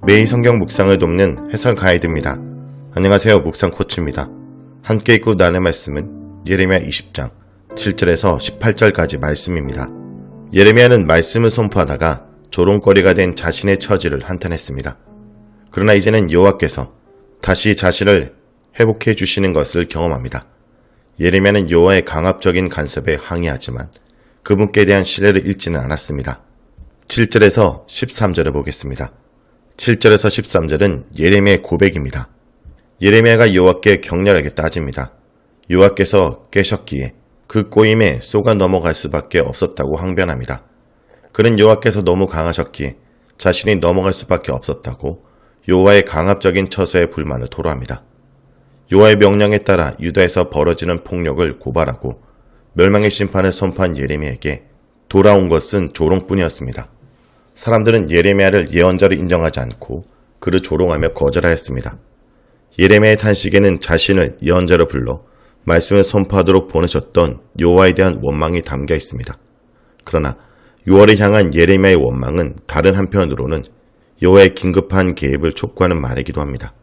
매일 성경 묵상을 돕는 해설 가이드입니다. 안녕하세요. 묵상 코치입니다. 함께 읽고 나눌 말씀은 예레미야 20장 7절에서 18절까지 말씀입니다. 예레미야는 말씀을 선포하다가 조롱거리가 된 자신의 처지를 한탄했습니다. 그러나 이제는 여호와께서 다시 자신을 회복해 주시는 것을 경험합니다. 예레미야는 여호와의 강압적인 간섭에 항의하지만 그분께 대한 신뢰를 잃지는 않았습니다. 7절에서 13절을 보겠습니다. 7절에서 13절은 예레미야의 고백입니다. 예레미야가 여호와께 격렬하게 따집니다. 여호와께서 깨셨기에 그 꼬임에 쏘가 넘어갈 수밖에 없었다고 항변합니다. 그는 여호와께서 너무 강하셨기에 자신이 넘어갈 수밖에 없었다고 여호와의 강압적인 처사에 불만을 토로합니다. 여호와의 명령에 따라 유다에서 벌어지는 폭력을 고발하고 멸망의 심판을 선포한 예레미야에게 돌아온 것은 조롱뿐이었습니다. 사람들은 예레미야를 예언자로 인정하지 않고 그를 조롱하며 거절하였습니다. 예레미야의 탄식에는 자신을 예언자로 불러 말씀을 선포하도록 보내셨던 여호와에 대한 원망이 담겨 있습니다. 그러나 여호와를 향한 예레미야의 원망은 다른 한편으로는 여호와의 긴급한 개입을 촉구하는 말이기도 합니다.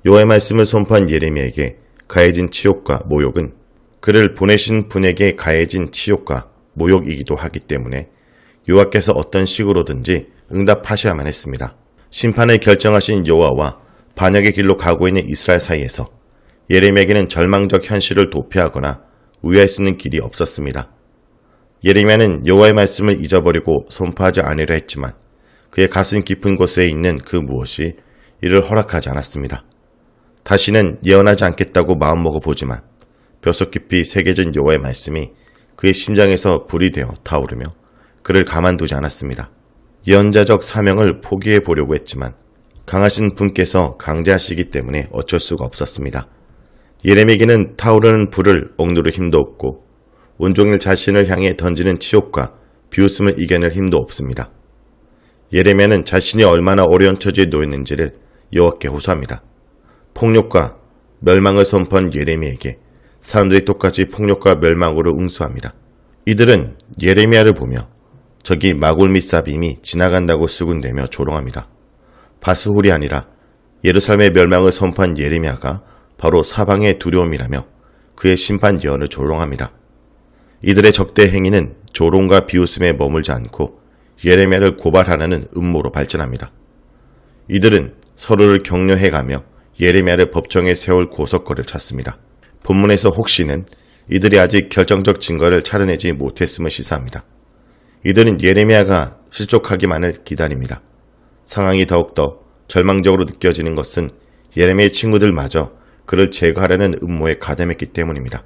여호와의 말씀을 선포한 예레미야에게 가해진 치욕과 모욕은 그를 보내신 분에게 가해진 치욕과 모욕이기도 하기 때문에 여호와께서 어떤 식으로든지 응답하셔야만 했습니다. 심판을 결정하신 여호와와 반역의 길로 가고 있는 이스라엘 사이에서 예레미야에게는 절망적 현실을 도피하거나 우회할 수 있는 길이 없었습니다. 예레미야는 여호와의 말씀을 잊어버리고 선포하지 않으려 했지만 그의 가슴 깊은 곳에 있는 그 무엇이 이를 허락하지 않았습니다. 다시는 예언하지 않겠다고 마음먹어 보지만 뼛속 깊이 새겨진 여호와의 말씀이 그의 심장에서 불이 되어 타오르며 그를 가만두지 않았습니다. 예언자적 사명을 포기해 보려고 했지만 강하신 분께서 강제하시기 때문에 어쩔 수가 없었습니다. 예레미야에게는 타오르는 불을 억누를 힘도 없고 온종일 자신을 향해 던지는 치욕과 비웃음을 이겨낼 힘도 없습니다. 예레미야는 자신이 얼마나 어려운 처지에 놓였는지를 여호와께 호소합니다. 폭력과 멸망을 선포한 예레미야에게 사람들이 똑같이 폭력과 멸망으로 응수합니다. 이들은 예레미야를 보며 저기 마골 및 사빔이 지나간다고 수군대며 조롱합니다. 바스홀이 아니라 예루살렘의 멸망을 선포한 예레미야가 바로 사방의 두려움이라며 그의 심판 예언을 조롱합니다. 이들의 적대 행위는 조롱과 비웃음에 머물지 않고 예레미야를 고발하는 음모로 발전합니다. 이들은 서로를 격려해가며 예레미야를 법정에 세울 고석거리를 찾습니다. 본문에서 혹시는 이들이 아직 결정적 증거를 찾아내지 못했음을 시사합니다. 이들은 예레미야가 실족하기만을 기다립니다. 상황이 더욱더 절망적으로 느껴지는 것은 예레미야의 친구들마저 그를 제거하려는 음모에 가담했기 때문입니다.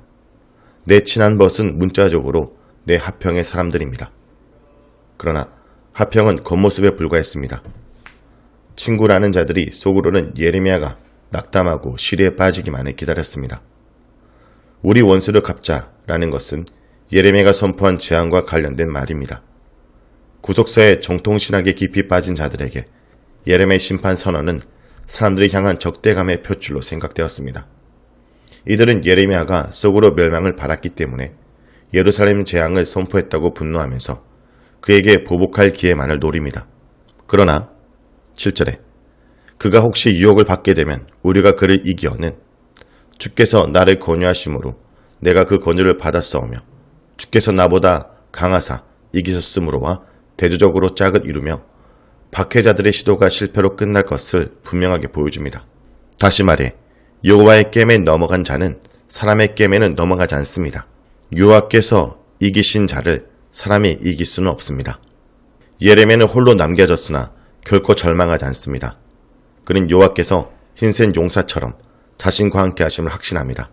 내 친한 벗은 문자적으로 내 하평의 사람들입니다. 그러나 하평은 겉모습에 불과했습니다. 친구라는 자들이 속으로는 예레미야가 낙담하고 시리에 빠지기만을 기다렸습니다. 우리 원수를 갚자라는 것은 예레미야가 선포한 재앙과 관련된 말입니다. 구속사의 정통신학에 깊이 빠진 자들에게 예레미야의 심판 선언은 사람들이 향한 적대감의 표출로 생각되었습니다. 이들은 예레미야가 속으로 멸망을 바랐기 때문에 예루살렘 재앙을 선포했다고 분노하면서 그에게 보복할 기회만을 노립니다. 그러나 7절에 그가 혹시 유혹을 받게 되면 우리가 그를 이기어는 주께서 나를 권유하심으로 내가 그 권유를 받았사오며 주께서 나보다 강하사 이기셨으므로와 대조적으로 짝을 이루며 박해자들의 시도가 실패로 끝날 것을 분명하게 보여줍니다. 다시 말해 여호와의 겜에 넘어간 자는 사람의 겜에는 넘어가지 않습니다. 여호와께서 이기신 자를 사람이 이길 수는 없습니다. 예레미야는 홀로 남겨졌으나 결코 절망하지 않습니다. 그는 여호와께서 흰센 용사처럼 자신과 함께 하심을 확신합니다.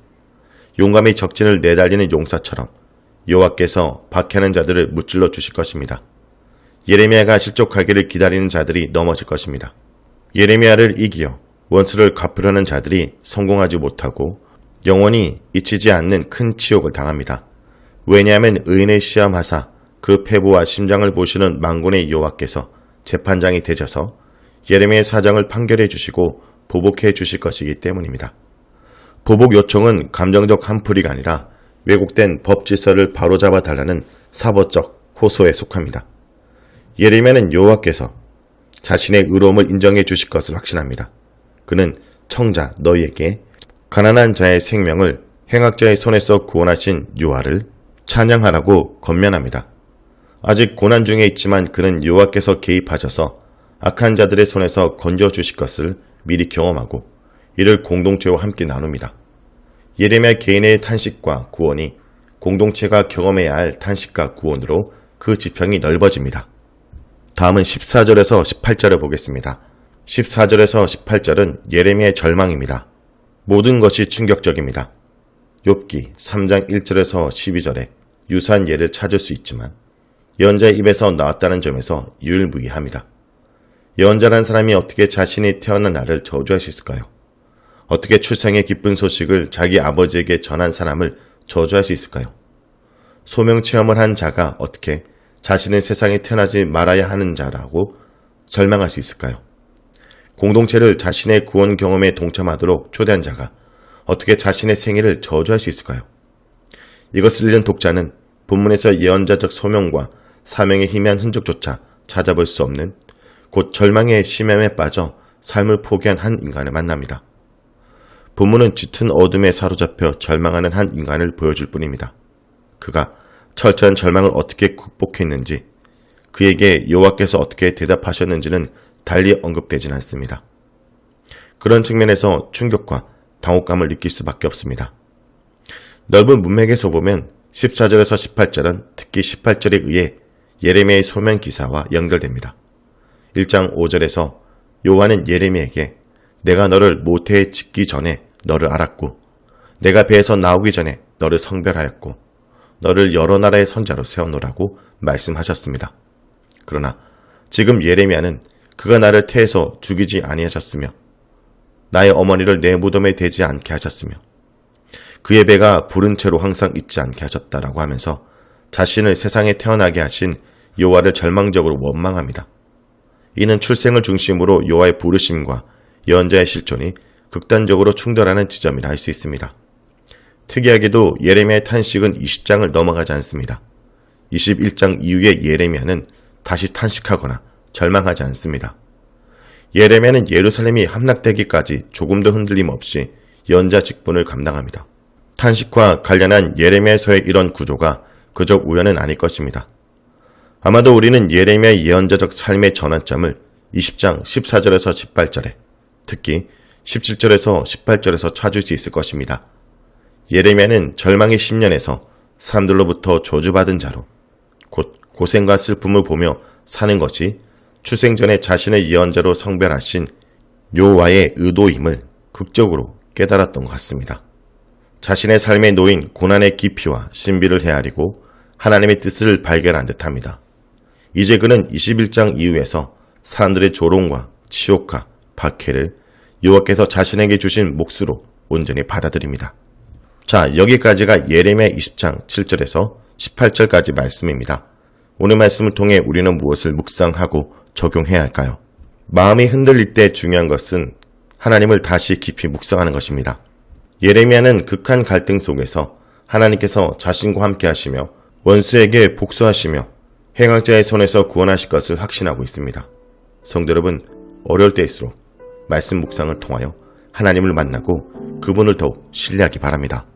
용감히 적진을 내달리는 용사처럼 여호와께서 박해하는 자들을 무찔러 주실 것입니다. 예레미야가 실족하기를 기다리는 자들이 넘어질 것입니다. 예레미야를 이기어 원수를 갚으려는 자들이 성공하지 못하고 영원히 잊히지 않는 큰 치욕을 당합니다. 왜냐하면 의인을 시험하사 그 패부와 심장을 보시는 만군의 여호와께서 재판장이 되셔서 예레미야의 사정을 판결해 주시고 보복해 주실 것이기 때문입니다. 보복 요청은 감정적 한풀이가 아니라 왜곡된 법 질서를 바로잡아 달라는 사법적 호소에 속합니다. 예레미야는 여호와께서 자신의 의로움을 인정해 주실 것을 확신합니다. 그는 청자 너희에게 가난한 자의 생명을 행악자의 손에서 구원하신 여호와를 찬양하라고 권면합니다. 아직 고난 중에 있지만 그는 여호와께서 개입하셔서 악한 자들의 손에서 건져주실 것을 미리 경험하고 이를 공동체와 함께 나눕니다. 예레미야 개인의 탄식과 구원이 공동체가 경험해야 할 탄식과 구원으로 그 지평이 넓어집니다. 다음은 14절에서 18절을 보겠습니다. 14절에서 18절은 예레미야의 절망입니다. 모든 것이 충격적입니다. 욥기 3장 1절에서 12절에 유사한 예를 찾을 수 있지만 예언자의 입에서 나왔다는 점에서 유일무이합니다. 예언자란 사람이 어떻게 자신이 태어난 날을 저주할 수 있을까요? 어떻게 출생의 기쁜 소식을 자기 아버지에게 전한 사람을 저주할 수 있을까요? 소명 체험을 한 자가 어떻게 자신은 세상에 태어나지 말아야 하는 자라고 절망할 수 있을까요? 공동체를 자신의 구원 경험에 동참하도록 초대한 자가 어떻게 자신의 생애를 저주할 수 있을까요? 이것을 읽는 독자는 본문에서 예언자적 소명과 사명의 희미한 흔적조차 찾아볼 수 없는 곧 절망의 심연에 빠져 삶을 포기한 한 인간을 만납니다. 본문은 짙은 어둠에 사로잡혀 절망하는 한 인간을 보여줄 뿐입니다. 그가 철저한 절망을 어떻게 극복했는지, 그에게 여호와께서 어떻게 대답하셨는지는 달리 언급되진 않습니다. 그런 측면에서 충격과 당혹감을 느낄 수밖에 없습니다. 넓은 문맥에서 보면 14절에서 18절은 특히 18절에 의해 예레미야의 소명 기사와 연결됩니다. 1장 5절에서 여호와는 예레미야에게 내가 너를 모태에 짓기 전에 너를 알았고 내가 배에서 나오기 전에 너를 성별하였고 너를 여러 나라의 선자로 세워놓으라고 말씀하셨습니다. 그러나 지금 예레미야는 그가 나를 태에서 죽이지 아니하셨으며 나의 어머니를 내 무덤에 대지 않게 하셨으며 그의 배가 부른 채로 항상 있지 않게 하셨다라고 하면서 자신을 세상에 태어나게 하신 여호와를 절망적으로 원망합니다. 이는 출생을 중심으로 여호와의 부르심과 예언자의 실존이 극단적으로 충돌하는 지점이라 할 수 있습니다. 특이하게도 예레미야의 탄식은 20장을 넘어가지 않습니다. 21장 이후에 예레미야는 다시 탄식하거나 절망하지 않습니다. 예레미야는 예루살렘이 함락되기까지 조금도 흔들림 없이 예언자 직분을 감당합니다. 탄식과 관련한 예레미야서의 이런 구조가 그저 우연은 아닐 것입니다. 아마도 우리는 예레미야의 예언자적 삶의 전환점을 20장 14절에서 18절에 특히 17절에서 18절에서 찾을 수 있을 것입니다. 예레미야는 절망의 10년에서 사람들로부터 저주받은 자로 곧 고생과 슬픔을 보며 사는 것이 출생 전에 자신의 예언자로 성별하신 여호와의 의도임을 극적으로 깨달았던 것 같습니다. 자신의 삶에 놓인 고난의 깊이와 신비를 헤아리고 하나님의 뜻을 발견한 듯합니다. 이제 그는 21장 이후에서 사람들의 조롱과 치욕과 박해를 여호와께서 자신에게 주신 몫으로 온전히 받아들입니다. 자, 여기까지가 예레미야 20장 7절에서 18절까지 말씀입니다. 오늘 말씀을 통해 우리는 무엇을 묵상하고 적용해야 할까요? 마음이 흔들릴 때 중요한 것은 하나님을 다시 깊이 묵상하는 것입니다. 예레미야는 극한 갈등 속에서 하나님께서 자신과 함께 하시며 원수에게 복수하시며 행악자의 손에서 구원하실 것을 확신하고 있습니다. 성도 여러분, 어려울 때일수록 말씀 묵상을 통하여 하나님을 만나고 그분을 더욱 신뢰하기 바랍니다.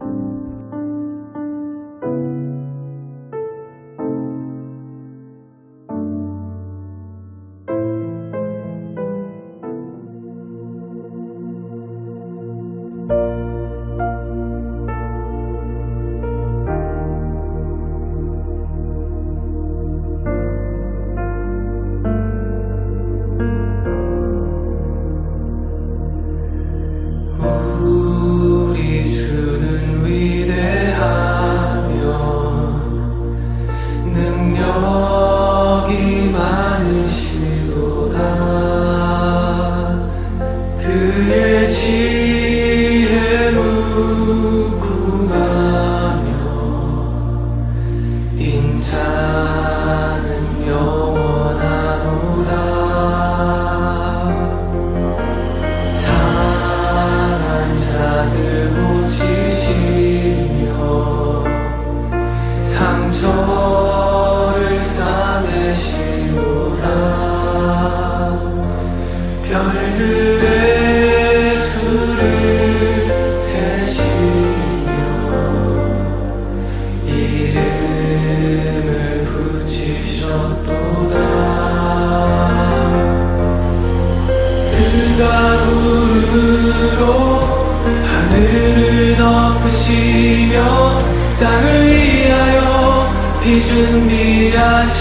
우리 주는 오시며 땅을 위하여 비 준비하시니